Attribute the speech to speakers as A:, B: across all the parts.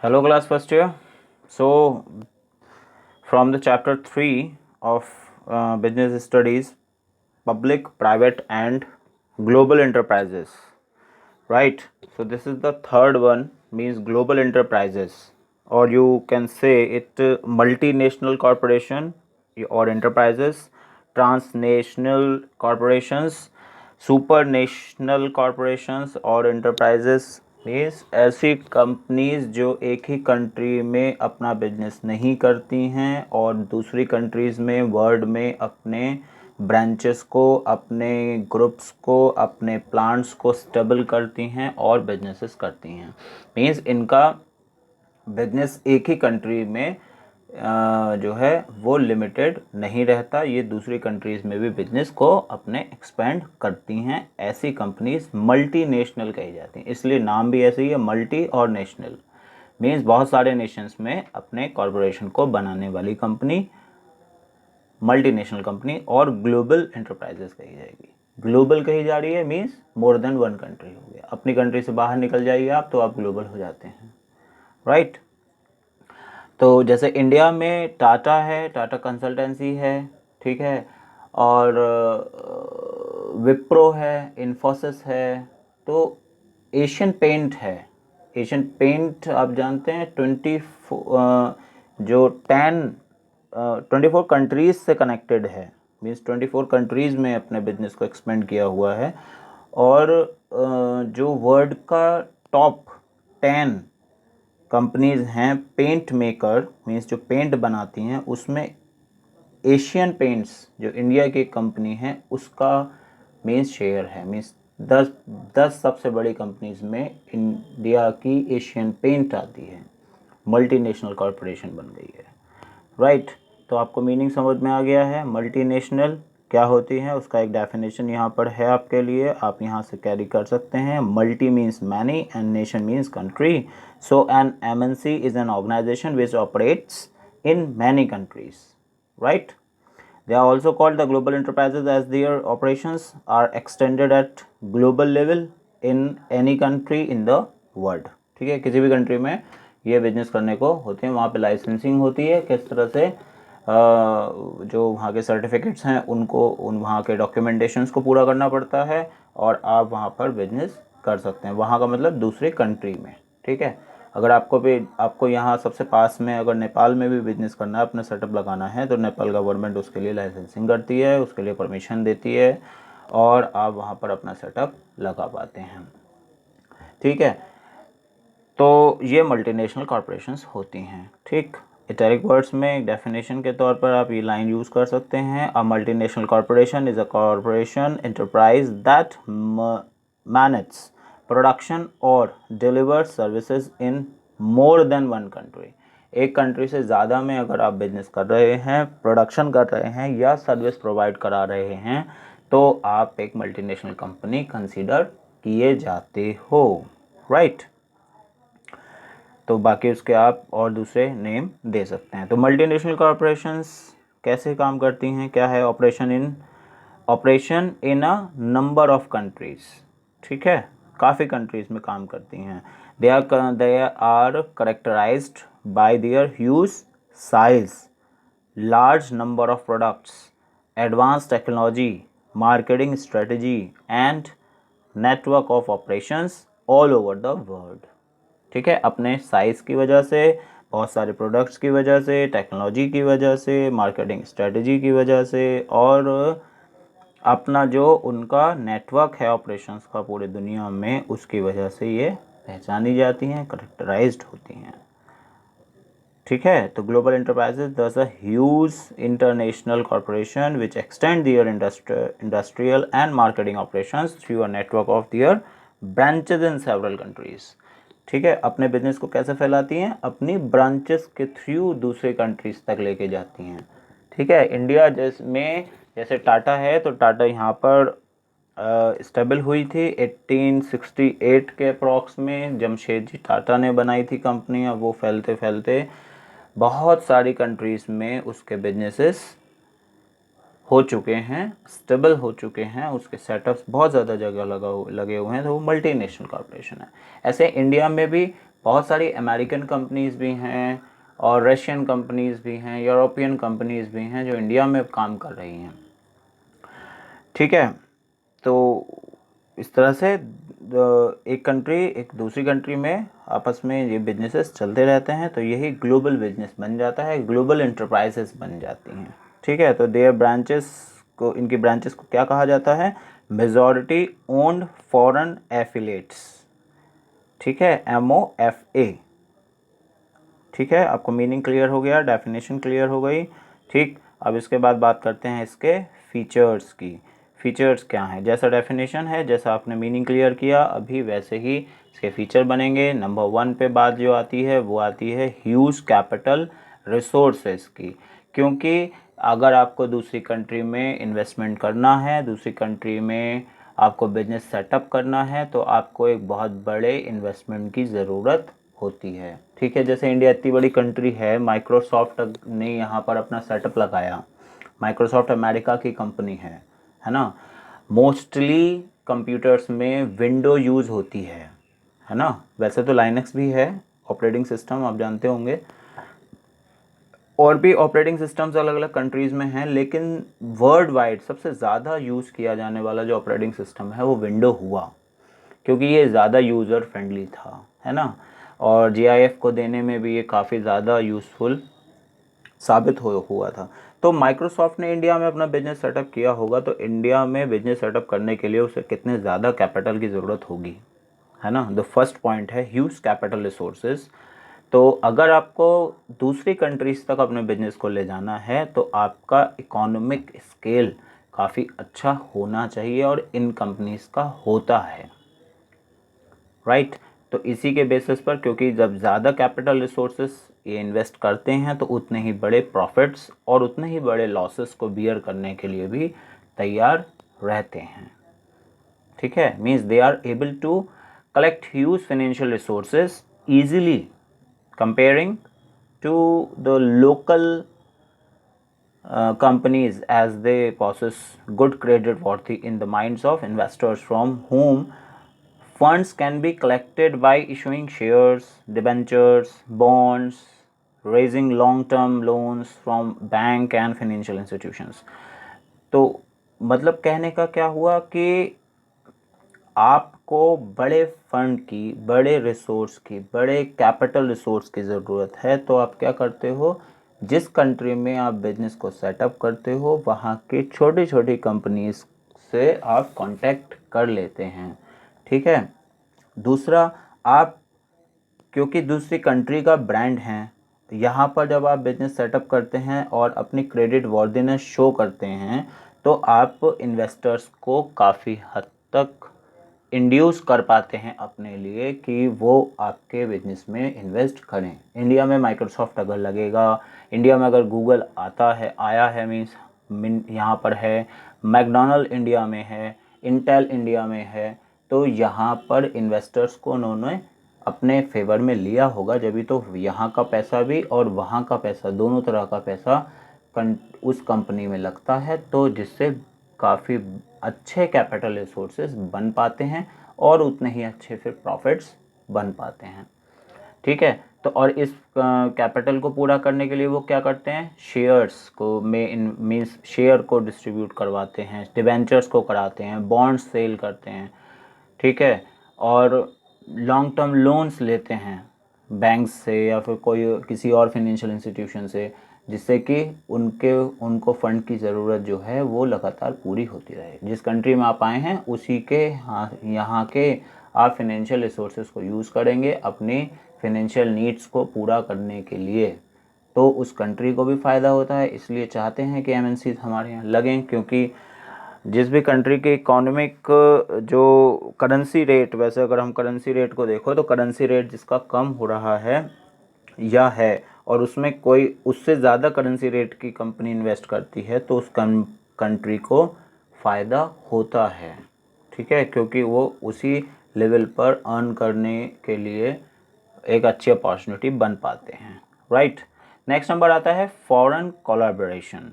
A: Hello, class first year. So, from the chapter 3 of business studies, public, private, and global enterprises, right? So, this is the third one, means global enterprises, or you can say it multinational corporation or enterprises, transnational corporations, supranational corporations और enterprises means ऐसी companies जो एक ही country में अपना business नहीं करती हैं और दूसरी कंट्रीज़ में वर्ल्ड में अपने ब्रांचेस को, अपने ग्रुप्स को, अपने प्लांट्स को स्टेबल करती हैं और बिजनेसेस करती हैं। मीन्स इनका बिजनेस एक ही कंट्री में जो है वो लिमिटेड नहीं रहता, ये दूसरी कंट्रीज़ में भी बिजनेस को अपने एक्सपेंड करती हैं। ऐसी कंपनीज मल्टीनेशनल कही जाती हैं, इसलिए नाम भी ऐसे ही है, मल्टी और नेशनल। मीन्स बहुत सारे नेशंस में अपने कॉरपोरेशन को बनाने वाली कंपनी मल्टीनेशनल कंपनी। और ग्लोबल एंटरप्राइजेस कही जाएगी। ग्लोबल कही जा रही है means more than one country हो गया। अपनी कंट्री से बाहर निकल जाइए आप तो आप ग्लोबल हो जाते हैं, राइट। तो जैसे इंडिया में टाटा है, टाटा कंसल्टेंसी है, ठीक है, और विप्रो है, इन्फोसिस है, तो एशियन पेंट है। एशियन पेंट आप जानते हैं 24 कंट्रीज़ से कनेक्टेड है, मीन्स 24 कंट्रीज़ में अपने बिजनेस को एक्सपेंड किया हुआ है। और जो वर्ल्ड का टॉप 10 कंपनीज हैं पेंट मेकर, मीन्स जो पेंट बनाती हैं, उसमें एशियन पेंट्स जो इंडिया की कंपनी है उसका मीन्स शेयर है। मीन्स 10 सबसे बड़ी कंपनीज में इंडिया की एशियन पेंट आती है, मल्टीनेशनल कॉरपोरेशन बन गई है, राइट। तो आपको मीनिंग समझ में आ गया है मल्टीनेशनल क्या होती है, उसका एक डेफिनेशन यहाँ पर है आपके लिए, आप यहाँ से कैरी कर सकते हैं। Multi means many and nation means country. So an MNC is an organisation which operates in many countries, right. They are also called the global enterprises as their operations are extended at global level in any country in the world। ठीक है, किसी भी country में ये business करने को होते हैं, वहाँ पे लाइसेंसिंग होती है, किस तरह से जो वहाँ के सर्टिफिकेट्स हैं उनको वहाँ के डॉक्यूमेंटेशंस को पूरा करना पड़ता है और आप वहाँ पर बिजनेस कर सकते हैं। वहाँ का मतलब दूसरे कंट्री में, ठीक है। अगर आपको यहाँ सबसे पास में अगर नेपाल में भी बिजनेस करना है, अपना सेटअप लगाना है, तो नेपाल गवर्नमेंट उसके लिए लाइसेंसिंग करती है, उसके लिए परमिशन देती है और आप वहाँ पर अपना सेटअप लगा पाते हैं, ठीक है। तो ये मल्टीनेशनल कॉरपोरेशंस होती हैं, ठीक। इटैलिक वर्ड्स में एक डेफिनेशन के तौर पर आप ये लाइन यूज़ कर सकते हैं। A multinational corporation is a corporation enterprise that manage production और deliver services in more than one country. एक कंट्री से ज़्यादा में अगर आप बिजनेस कर रहे हैं, प्रोडक्शन कर रहे हैं या सर्विस प्रोवाइड करा रहे हैं, तो आप एक मल्टीनेशनल कंपनी कंसीडर किए जाते हो, राइट। तो बाकी उसके आप और दूसरे नेम दे सकते हैं। तो मल्टीनेशनल कॉरपोरेशंस कैसे काम करती हैं, क्या है operation in a number of countries, ठीक है, काफ़ी कंट्रीज़ में काम करती हैं। They are characterised by their huge size, large number of products, advance technology, marketing strategy and network of operations all over the world, ठीक है। अपने साइज़ की वजह से, बहुत सारे प्रोडक्ट्स की वजह से, टेक्नोलॉजी की वजह से, मार्केटिंग स्ट्रेटजी की वजह से और अपना जो उनका नेटवर्क है ऑपरेशंस का पूरे दुनिया में, उसकी वजह से ये पहचानी जाती हैं, करेक्टराइज्ड होती हैं, ठीक है। तो global enterprises thus a huge international corporation which extend their industrial and marketing operations through a network of their branches in several countries, ठीक है। अपने बिजनेस को कैसे फैलाती हैं, अपनी ब्रांचेस के थ्रू दूसरे कंट्रीज तक लेके जाती हैं, ठीक है। इंडिया जैसे टाटा है, तो टाटा यहाँ पर स्टेबल हुई थी 1868 के अप्रॉक्स में, जमशेदजी टाटा ने बनाई थी कंपनी। अब वो फैलते फैलते बहुत सारी कंट्रीज़ में उसके बिजनेसेस हो चुके हैं, स्टेबल हो चुके हैं, उसके सेटअप्स बहुत ज़्यादा जगह लगे हुए हैं, तो वो मल्टीनेशनल कॉरपोरेशन है। ऐसे इंडिया में भी बहुत सारी अमेरिकन कंपनीज़ भी हैं और रशियन कंपनीज़ भी हैं, यूरोपियन कंपनीज़ भी हैं जो इंडिया में काम कर रही हैं। ठीक है, तो इस तरह से एक कंट्री एक दूसरी कंट्री में आपस में ये बिजनेसेस चलते रहते हैं, तो यही ग्लोबल बिजनेस बन जाता है, ग्लोबल एंटरप्राइजेस बन जाती हैं। ठीक है, तो देयर ब्रांचेस को, इनकी ब्रांचेस को क्या कहा जाता है? Majority owned foreign affiliates. ठीक है, MOFA। ठीक है, आपको मीनिंग क्लियर हो गया, डेफिनेशन क्लियर हो गई। ठीक, अब इसके बाद बात करते हैं इसके फीचर्स की। फीचर्स क्या हैं? जैसा डेफिनेशन है, जैसा आपने मीनिंग क्लियर किया अभी, वैसे ही इसके फीचर बनेंगे। नंबर 1 पे बात जो आती है वो आती है ह्यूज कैपिटल रिसोर्सेज की, क्योंकि अगर आपको दूसरी कंट्री में इन्वेस्टमेंट करना है, दूसरी कंट्री में आपको बिजनेस सेटअप करना है, तो आपको एक बहुत बड़े इन्वेस्टमेंट की ज़रूरत होती है। ठीक है, जैसे इंडिया इतनी बड़ी कंट्री है, माइक्रोसॉफ्ट ने यहाँ पर अपना सेटअप लगाया। माइक्रोसॉफ्ट अमेरिका की कंपनी है ना। मोस्टली कंप्यूटर्स में विंडो यूज़ होती है ना। वैसे तो लाइनक्स भी है ऑपरेटिंग सिस्टम, आप जानते होंगे, और भी ऑपरेटिंग सिस्टम्स अलग अलग कंट्रीज़ में हैं, लेकिन वर्ल्ड वाइड सबसे ज़्यादा यूज़ किया जाने वाला जो ऑपरेटिंग सिस्टम है वो विंडो हुआ, क्योंकि ये ज़्यादा यूज़र फ्रेंडली था, है ना। और GIF को देने में भी ये काफ़ी ज़्यादा यूज़फुल साबित हुआ था। तो माइक्रोसॉफ्ट ने इंडिया में अपना बिजनेस सेटअप किया होगा, तो इंडिया में बिजनेस सेटअप करने के लिए उसे कितने ज़्यादा कैपिटल की ज़रूरत होगी, है ना। द फर्स्ट पॉइंट है ह्यूज कैपिटल रिसोर्सेज। तो अगर आपको दूसरी कंट्रीज़ तक अपने बिजनेस को ले जाना है, तो आपका इकोनॉमिक स्केल काफ़ी अच्छा होना चाहिए, और इन कंपनीज़ का होता है, राइट। तो इसी के बेसिस पर, क्योंकि जब ज़्यादा कैपिटल रिसोर्सेस ये इन्वेस्ट करते हैं, तो उतने ही बड़े प्रॉफिट्स और उतने ही बड़े लॉसेस को बियर करने के लिए भी तैयार रहते हैं। ठीक है, means they are able to collect huge financial resources easily comparing to the local companies, as they possess good credit worthy in the minds of investors, from whom funds can be collected by issuing shares, debentures, bonds, raising long-term loans from bank and financial institutions. तो मतलब कहने का क्या हुआ कि आपको बड़े fund की, बड़े रिसोर्स की, बड़े कैपिटल रिसोर्स की ज़रूरत है, तो आप क्या करते हो, जिस कंट्री में आप बिजनेस को सेटअप करते हो वहाँ की छोटी छोटी कंपनीज से आप कांटेक्ट कर लेते हैं। ठीक है, दूसरा, आप क्योंकि दूसरी कंट्री का ब्रांड है, यहाँ पर जब आप बिजनेस सेटअप करते हैं और अपनी क्रेडिट वर्दीनेस शो करते हैं, तो आप इन्वेस्टर्स को काफ़ी हद तक इंड्यूस कर पाते हैं अपने लिए कि वो आपके बिजनेस में इन्वेस्ट करें। इंडिया में माइक्रोसॉफ्ट अगर लगेगा, इंडिया में अगर गूगल आया है, मीन्स यहाँ पर है, मैकडॉनल्ड इंडिया में है, इंटेल इंडिया में है, तो यहाँ पर इन्वेस्टर्स को उन्होंने अपने फेवर में लिया होगा, जब तो यहाँ का पैसा भी और वहाँ का पैसा, दोनों तरह का पैसा उस कंपनी में लगता है, तो जिससे काफ़ी अच्छे कैपिटल रिसोर्सेज बन पाते हैं और उतने ही अच्छे फिर प्रॉफिट्स बन पाते हैं। ठीक है, तो और इस कैपिटल को पूरा करने के लिए वो क्या करते हैं, शेयर्स को मीन्स शेयर को डिस्ट्रीब्यूट करवाते हैं, डिबेंचर्स को कराते हैं, बॉन्ड्स सेल करते हैं। ठीक है, और लॉन्ग टर्म लोन्स लेते हैं बैंक्स से या फिर कोई किसी और फाइनेंशियल इंस्टीट्यूशन से, जिससे कि उनको फ़ंड की ज़रूरत जो है वो लगातार पूरी होती रहे। जिस कंट्री में आप आए हैं उसी के यहाँ के आप फाइनेंशियल रिसोर्सेज को यूज़ करेंगे अपनी फाइनेंशियल नीड्स को पूरा करने के लिए, तो उस कंट्री को भी फ़ायदा होता है। इसलिए चाहते हैं कि MNCs हमारे यहाँ लगें, क्योंकि जिस भी कंट्री के इकोनॉमिक जो करेंसी रेट, वैसे अगर हम करेंसी रेट को देखो तो करेंसी रेट जिसका कम हो रहा है या है, और उसमें कोई उससे ज़्यादा करेंसी रेट की कंपनी इन्वेस्ट करती है, तो उस कंट्री को फ़ायदा होता है। ठीक है, क्योंकि वो उसी लेवल पर अर्न करने के लिए एक अच्छी अपॉर्चुनिटी बन पाते हैं, राइट। नेक्स्ट नंबर आता है फॉरेन कोलैबोरेशन।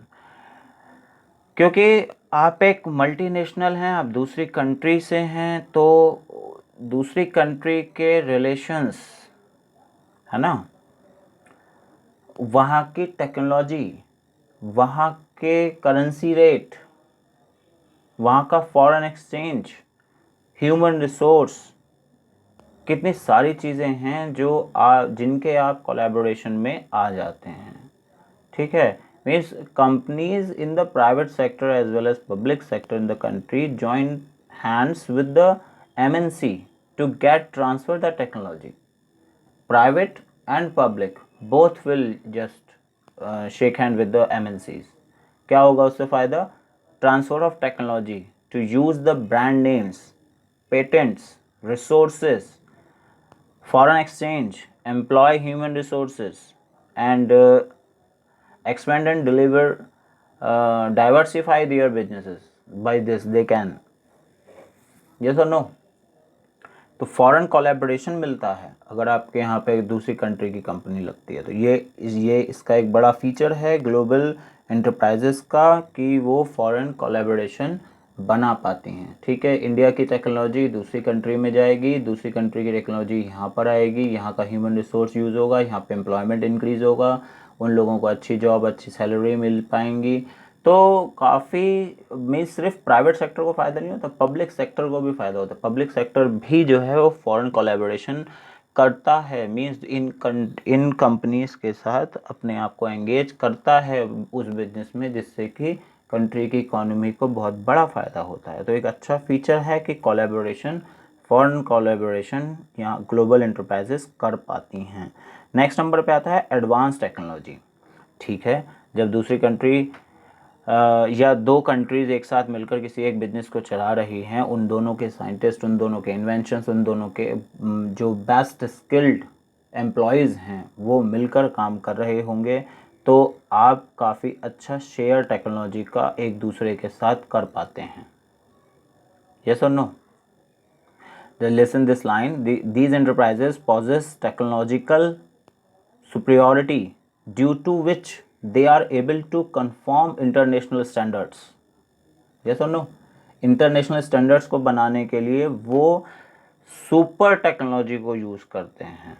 A: क्योंकि आप एक मल्टीनेशनल हैं, आप दूसरी कंट्री से हैं, तो दूसरी कंट्री के रिलेशंस है ना, वहाँ की टेक्नोलॉजी, वहाँ के करेंसी रेट, वहाँ का फॉरेन एक्सचेंज, ह्यूमन रिसोर्स, कितनी सारी चीज़ें हैं जो जिनके आप कोलैबोरेशन में आ जाते हैं। ठीक है, means companies in the private sector as well as public sector in the country join hands with the MNC to get transfer the technology. Private and public both will just shake hand with the MNCs। क्या होगा उससे फ़ायदा? Transfer of technology to use the brand names, patents, resources, foreign exchange, employ human resources, and expand and deliver, diversify their businesses. By this they can, yes or no? तो foreign collaboration मिलता है अगर आपके यहाँ पे दूसरी country की company लगती है, तो ये इसका एक बड़ा फीचर है ग्लोबल एंटरप्राइजेस का कि वो फॉरेन कोलैबोरेशन बना पाती हैं। ठीक है, इंडिया की टेक्नोलॉजी दूसरी कंट्री में जाएगी, दूसरी कंट्री की टेक्नोलॉजी यहाँ पर आएगी, यहाँ का ह्यूमन रिसोर्स यूज़ होगा, यहाँ पे एम्प्लॉयमेंट इंक्रीज़ होगा, उन लोगों को अच्छी जॉब, अच्छी सैलरी मिल पाएंगी। तो काफ़ी मीन्स सिर्फ प्राइवेट सेक्टर को फ़ायदा नहीं होता, पब्लिक सेक्टर को भी फ़ायदा होता है। पब्लिक सेक्टर भी जो है वो फॉरेन कोलैबोरेशन करता है, मीन्स इन कंपनीज के साथ अपने आप को एंगेज करता है उस बिजनेस में, जिससे कि कंट्री की इकोनॉमी को बहुत बड़ा फ़ायदा होता है। तो एक अच्छा फीचर है कि कोलैबोरेशन, फॉरेन कोलैबोरेशन यहाँ ग्लोबल एंटरप्राइजेस कर पाती हैं। नेक्स्ट नंबर पे आता है एडवांस टेक्नोलॉजी। ठीक है, जब दूसरी कंट्री या दो कंट्रीज़ एक साथ मिलकर किसी एक बिज़नेस को चला रही हैं, उन दोनों के साइंटिस्ट, उन दोनों के इन्वेंशंस, उन दोनों के जो बेस्ट स्किल्ड एम्प्लॉयज़ हैं वो मिलकर काम कर रहे होंगे, तो आप काफ़ी अच्छा शेयर टेक्नोलॉजी का एक दूसरे के साथ कर पाते हैं। यस और no? Listen this line, these enterprises possess technological superiority due to which they are able to conform international standards. Yes or no? International standards को बनाने के लिए वो सुपर टेक्नोलॉजी को यूज़ करते हैं।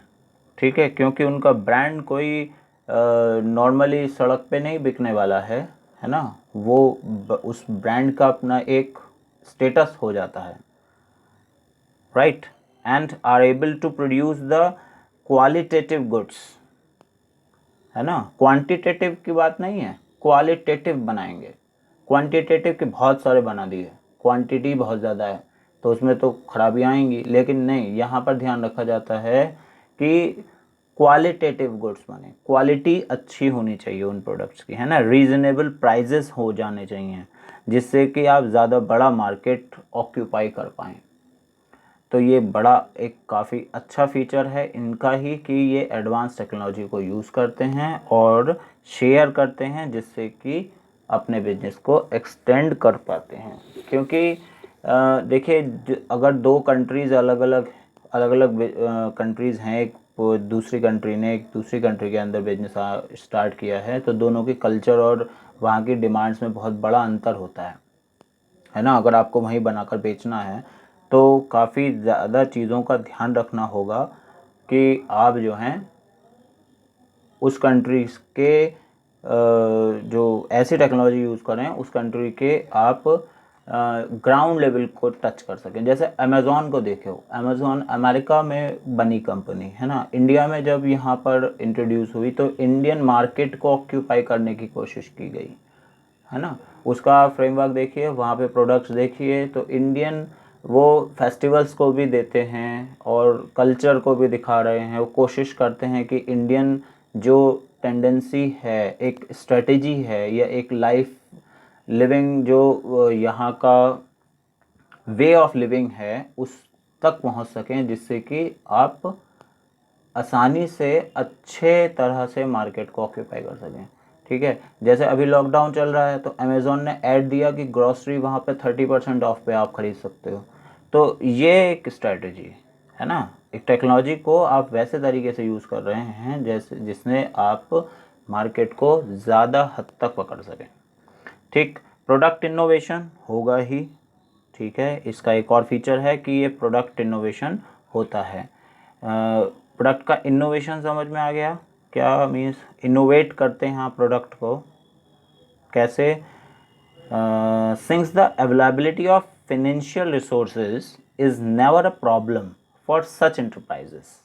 A: ठीक है, क्योंकि उनका ब्रांड कोई नॉर्मली सड़क पे नहीं बिकने वाला है ना, वो उस ब्रांड का अपना एक स्टेटस हो जाता है, right, and are able to produce the qualitative goods, है ना। क्वांटिटेटिव की बात नहीं है, क्वालिटेटिव बनाएंगे। क्वांटिटेटिव के बहुत सारे बना दिए, क्वांटिटी बहुत ज़्यादा है तो उसमें तो खराबियाँ आएंगी, लेकिन नहीं, यहाँ पर ध्यान रखा जाता है कि क्वालिटेटिव गुड्स बने, क्वालिटी अच्छी होनी चाहिए उन प्रोडक्ट्स की, है ना, रीज़नेबल प्राइजेस हो जाने चाहिए जिससे कि आप ज़्यादा बड़ा मार्केट ऑक्यूपाई कर पाएँ। तो ये बड़ा एक काफ़ी अच्छा फीचर है इनका ही कि ये एडवांस टेक्नोलॉजी को यूज़ करते हैं और शेयर करते हैं, जिससे कि अपने बिजनेस को एक्सटेंड कर पाते हैं। क्योंकि देखिए, अगर दो कंट्रीज़ अलग अलग कंट्रीज़ हैं, एक दूसरी कंट्री ने एक दूसरी कंट्री के अंदर बिजनेस स्टार्ट किया है, तो दोनों की कल्चर और वहाँ की डिमांड्स में बहुत बड़ा अंतर होता है ना। अगर आपको वहीं बनाकर बेचना है तो काफ़ी ज़्यादा चीज़ों का ध्यान रखना होगा कि आप जो हैं उस कंट्रीज़ के जो ऐसी टेक्नोलॉजी यूज़ करें उस कंट्री के आप ग्राउंड लेवल को टच कर सकें। जैसे अमेज़ॉन को देखो, अमेज़ॉन अमेरिका में बनी कंपनी है ना, इंडिया में जब यहाँ पर इंट्रोड्यूस हुई तो इंडियन मार्केट को ऑक्यूपाई करने की कोशिश की गई, है ना। उसका फ्रेमवर्क देखिए, वहाँ पे प्रोडक्ट्स देखिए, तो इंडियन वो फेस्टिवल्स को भी देते हैं और कल्चर को भी दिखा रहे हैं। वो कोशिश करते हैं कि इंडियन जो टेंडेंसी है, एक स्ट्रेटजी है या एक लाइफ लिविंग जो यहाँ का वे ऑफ लिविंग है उस तक पहुँच सकें, जिससे कि आप आसानी से अच्छे तरह से मार्केट को ऑक्यूपाई कर सकें। ठीक है, जैसे अभी लॉकडाउन चल रहा है तो अमेज़ॉन ने ऐड दिया कि ग्रॉसरी वहाँ पे 30% ऑफ पे आप ख़रीद सकते हो। तो ये एक स्ट्रेटजी है ना, एक टेक्नोलॉजी को आप वैसे तरीके से यूज़ कर रहे हैं जैसे जिसने आप मार्केट को ज़्यादा हद तक पकड़ सकें। ठीक, प्रोडक्ट इनोवेशन होगा ही। ठीक है, इसका एक और फीचर है कि ये प्रोडक्ट इनोवेशन होता है। प्रोडक्ट का इनोवेशन समझ में आ गया, क्या मीन्स इनोवेट करते हैं आप प्रोडक्ट को कैसे। Since the availability of financial resources is never a problem for such enterprises,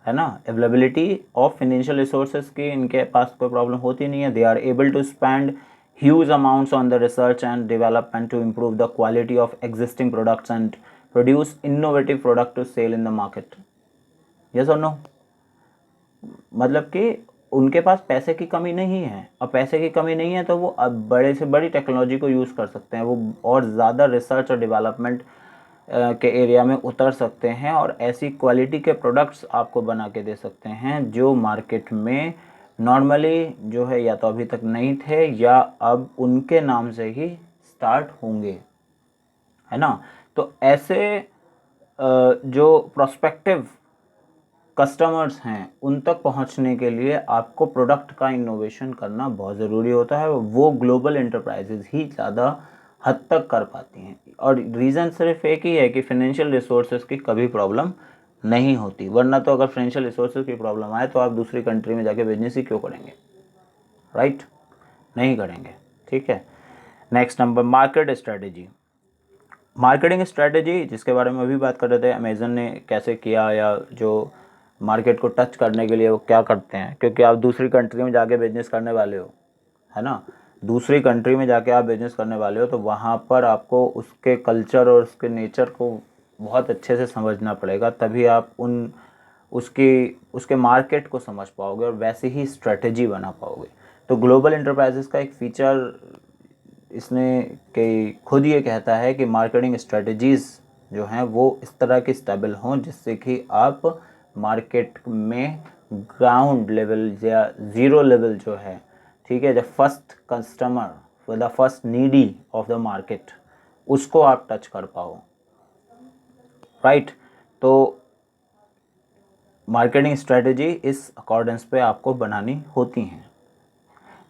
A: है ना। अवेलेबिलिटी ऑफ फाइनेंशियल रिसोर्सेज की इनके पास कोई प्रॉब्लम होती नहीं है। They are able to spend huge amounts on the research and development to improve the quality of existing products and produce innovative product to sell in the market. Yes और no, मतलब कि उनके पास पैसे की कमी नहीं है, और पैसे की कमी नहीं है तो वो अब बड़े से बड़ी टेक्नोलॉजी को यूज़ कर सकते हैं, वो और ज़्यादा रिसर्च और डेवलपमेंट के एरिया में उतर सकते हैं और ऐसी क्वालिटी के प्रोडक्ट्स आपको बना के दे सकते हैं जो मार्केट में नॉर्मली जो है या तो अभी तक नहीं थे या अब उनके नाम से ही स्टार्ट होंगे, है ना। तो ऐसे जो प्रोस्पेक्टिव कस्टमर्स हैं उन तक पहुंचने के लिए आपको प्रोडक्ट का इनोवेशन करना बहुत ज़रूरी होता है। वो ग्लोबल एंटरप्राइजेज ही ज़्यादा हद तक कर पाती हैं, और रीज़न सिर्फ एक ही है कि फाइनेंशियल रिसोर्सेज की कभी प्रॉब्लम नहीं होती। वरना तो अगर फाइनेंशियल रिसोर्सेज की प्रॉब्लम आए तो आप दूसरी कंट्री में जाके बिजनेस ही क्यों करेंगे, राइट, नहीं करेंगे। ठीक है, next number market strategy. Marketing strategy जिसके बारे में अभी बात कर रहे थे, अमेज़न ने कैसे किया या जो मार्केट को टच करने के लिए वो क्या करते हैं, क्योंकि आप दूसरी कंट्री में जाके बिजनेस करने वाले हो, है ना। दूसरी कंट्री में जाके आप बिजनेस करने वाले हो तो वहाँ पर आपको उसके कल्चर और उसके नेचर को बहुत अच्छे से समझना पड़ेगा, तभी आप उसके मार्केट को समझ पाओगे और वैसे ही स्ट्रेटेजी बना पाओगे। तो ग्लोबल एंटरप्राइजेस का एक फीचर इसने कि खुद ये कहता है कि मार्केटिंग स्ट्रेटजीज़ जो हैं वो इस तरह की स्टेबल हों जिससे कि आप मार्केट में ग्राउंड लेवल या ज़ीरो लेवल जो है, ठीक है, the first customer the first needy of the market, उसको आप टच कर पाओ, राइट। तो मार्केटिंग स्ट्रेटजी इस अकॉर्डेंस पे आपको बनानी होती हैं।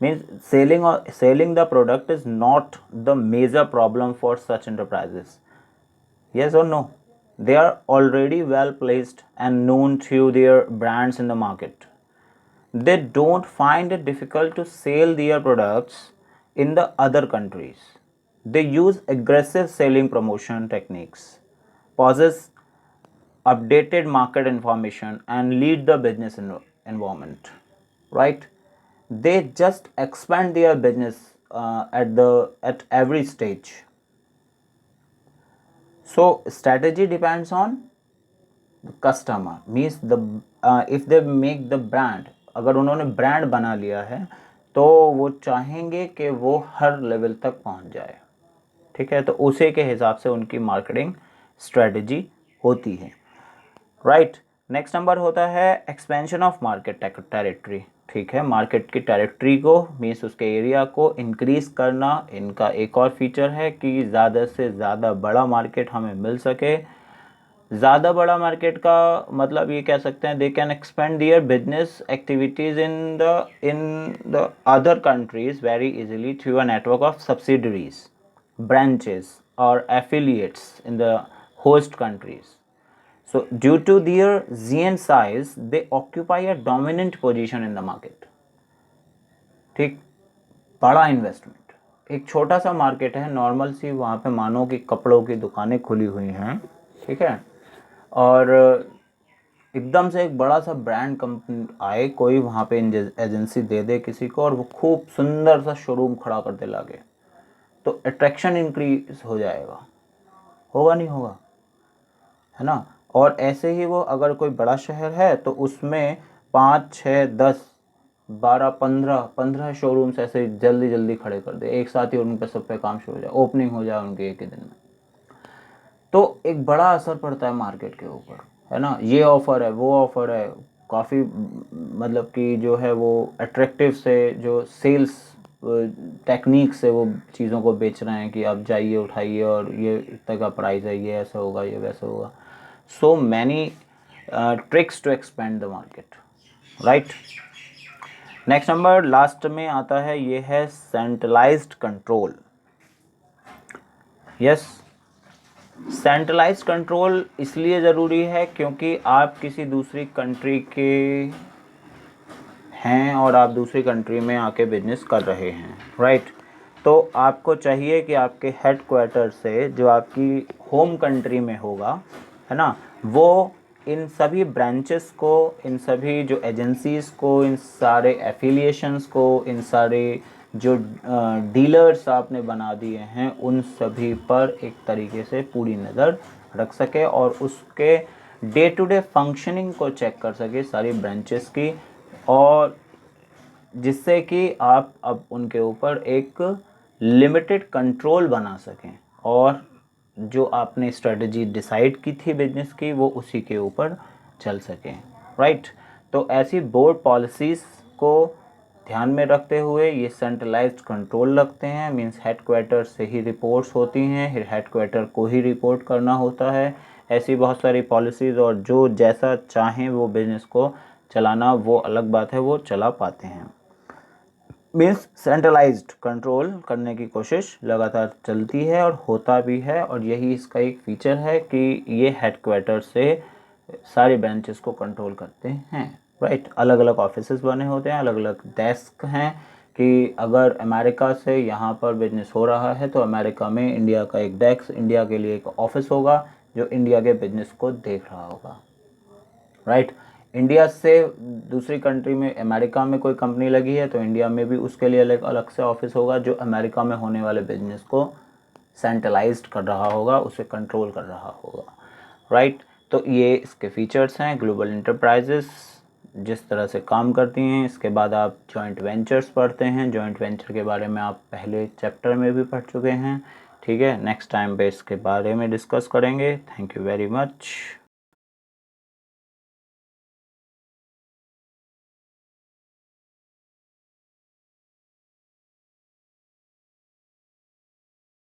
A: Means selling the product is not the major problem for such enterprises. Yes or no? They are already well placed and known through their brands in the market. They don't find it difficult to sell their products in the other countries. They use aggressive selling promotion techniques, possess updated market information, and lead the business environment, right. They just expand their business at every stage. So strategy depends on the customer, means the if they make the brand, अगर उन्होंने brand बना लिया है तो वो चाहेंगे कि वो हर लेवल तक पहुंच जाए, ठीक है। तो उसी के हिसाब से उनकी मार्केटिंग स्ट्रेटजी होती है, राइट। नेक्स्ट नंबर होता है एक्सपेंशन ऑफ मार्केट टेरिटरी, ठीक है। मार्केट की टेरिटरी को मीन्स उसके एरिया को इंक्रीज करना इनका एक और फीचर है कि ज़्यादा से ज़्यादा बड़ा मार्केट हमें मिल सके। ज़्यादा बड़ा मार्केट का मतलब ये कह सकते हैं they can expand their business activities in the other countries very easily through a network of subsidiaries, branches or affiliates in the host countries. So due to their giant size, they occupy a dominant position in the market. ठीक, बड़ा investment, एक छोटा सा market है normal सी, वहाँ पे मानो कि कपड़ों की दुकानें खुली हुई हैं, ठीक है, और एकदम से एक बड़ा सा ब्रांड कंपनी आए, कोई वहाँ पे एजेंसी दे दे किसी को और वो खूब सुंदर सा शोरूम खड़ा कर दे लागे, तो अट्रैक्शन इंक्रीज हो जाएगा, होगा नहीं होगा, है ना। और ऐसे ही वो अगर कोई बड़ा शहर है तो उसमें 5, 6, 10, 12, 15 शोरूम्स ऐसे जल्दी जल्दी खड़े कर दे एक साथ ही, उन पे सब पे काम शुरू हो जाए, ओपनिंग हो जाए उनके एक ही दिन में, तो एक बड़ा असर पड़ता है मार्केट के ऊपर, है ना। ये ऑफ़र है, वो ऑफ़र है, काफ़ी मतलब कि जो है वो अट्रैक्टिव से जो सेल्स टेक्निक से वो चीज़ों को बेच रहे हैं कि आप जाइए उठाइए और ये इतना का प्राइस है, ये ऐसा होगा, ये वैसा होगा। So many tricks to expand the market, right. Next number last में आता है, ये है centralised control. Yes, centralise control इसलिए ज़रूरी है क्योंकि आप किसी दूसरी कंट्री के हैं और आप दूसरी कंट्री में आके बिजनेस कर रहे हैं, राइट। तो आपको चाहिए कि आपके हेड क्वार्टर से जो आपकी होम कंट्री में होगा, है ना, वो इन सभी ब्रांचेस को, इन सभी जो एजेंसीज़ को, इन सारे एफिलिएशंस को, इन सारे जो डीलर्स आपने बना दिए हैं, उन सभी पर एक तरीके से पूरी नज़र रख सके और उसके डे टू डे फंक्शनिंग को चेक कर सके सारी ब्रांचेस की, और जिससे कि आप अब उनके ऊपर एक लिमिटेड कंट्रोल बना सकें और जो आपने स्ट्रेटजी डिसाइड की थी बिजनेस की वो उसी के ऊपर चल सकें, राइट। तो ऐसी बोर्ड पॉलिसीज़ को ध्यान में रखते हुए ये सेंट्रलाइज्ड कंट्रोल रखते हैं, मींस हेडक्वार्टर से ही रिपोर्ट्स होती हैं, फिर हेडक्वार्टर को ही रिपोर्ट करना होता है। ऐसी बहुत सारी पॉलिसीज़, और जो जैसा चाहें वो बिज़नेस को चलाना, वो अलग बात है, वो चला पाते हैं। मीन्स सेंट्रलाइज्ड कंट्रोल करने की कोशिश लगातार चलती है और होता भी है, और यही इसका एक फीचर है कि ये हेडक्वार्टर से सारी ब्रांचेस को कंट्रोल करते हैं, राइट। अलग अलग ऑफिसेस बने होते हैं, अलग अलग डेस्क हैं कि अगर अमेरिका से यहाँ पर बिजनेस हो रहा है तो अमेरिका में इंडिया का एक डेस्क, इंडिया के लिए एक ऑफिस होगा जो इंडिया के बिजनेस को देख रहा होगा, राइट। इंडिया से दूसरी कंट्री में, अमेरिका में कोई कंपनी लगी है तो इंडिया में भी उसके लिए अलग अलग से ऑफिस होगा जो अमेरिका में होने वाले बिजनेस को सेंट्रलाइज्ड कर रहा होगा, उसे कंट्रोल कर रहा होगा, राइट। तो ये इसके फीचर्स हैं ग्लोबल इंटरप्राइजेस जिस तरह से काम करती हैं। इसके बाद आप जॉइंट वेंचर्स पढ़ते हैं, जॉइंट वेंचर के बारे में आप पहले चैप्टर में भी पढ़ चुके हैं, ठीक है। नेक्स्ट टाइम पे इसके बारे में डिस्कस करेंगे। Thank you very much.